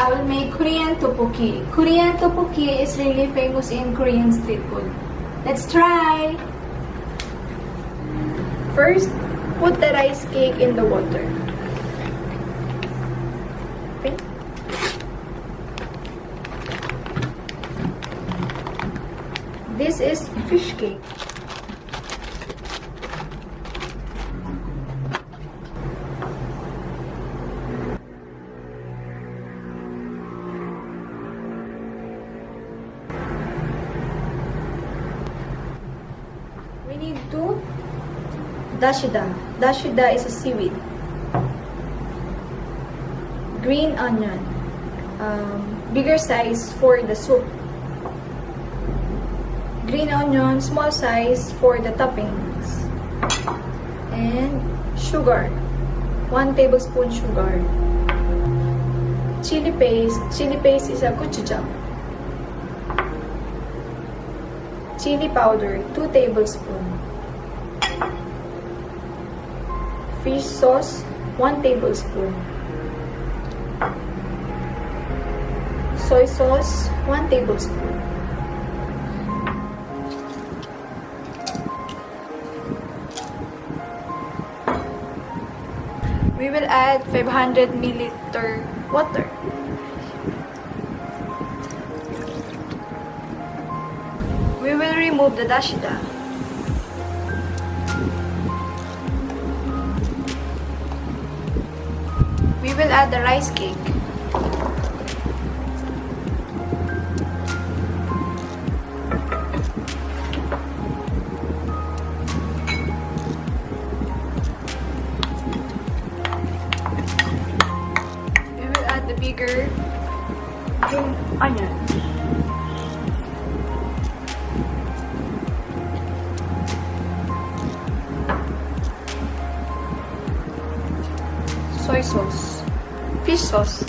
I will make Korean tteokbokki. Korean tteokbokki is really famous in Korean street food. Let's try! First, put the rice cake in the water. Okay. This is fish cake. We need to Dasida. Dasida is a seaweed. Green onion. Bigger size for the soup. Green onion, small size for the toppings. And sugar. 1 tablespoon sugar. Chili paste. Chili paste is a gochujang. Chili powder, 2 tablespoons. Fish sauce, 1 tablespoon. Soy sauce, 1 tablespoon. We will add 500 milliliter water. We will remove the Dasida. We will add the rice cake. We will add the bigger green onion. Soy sauce, fish sauce,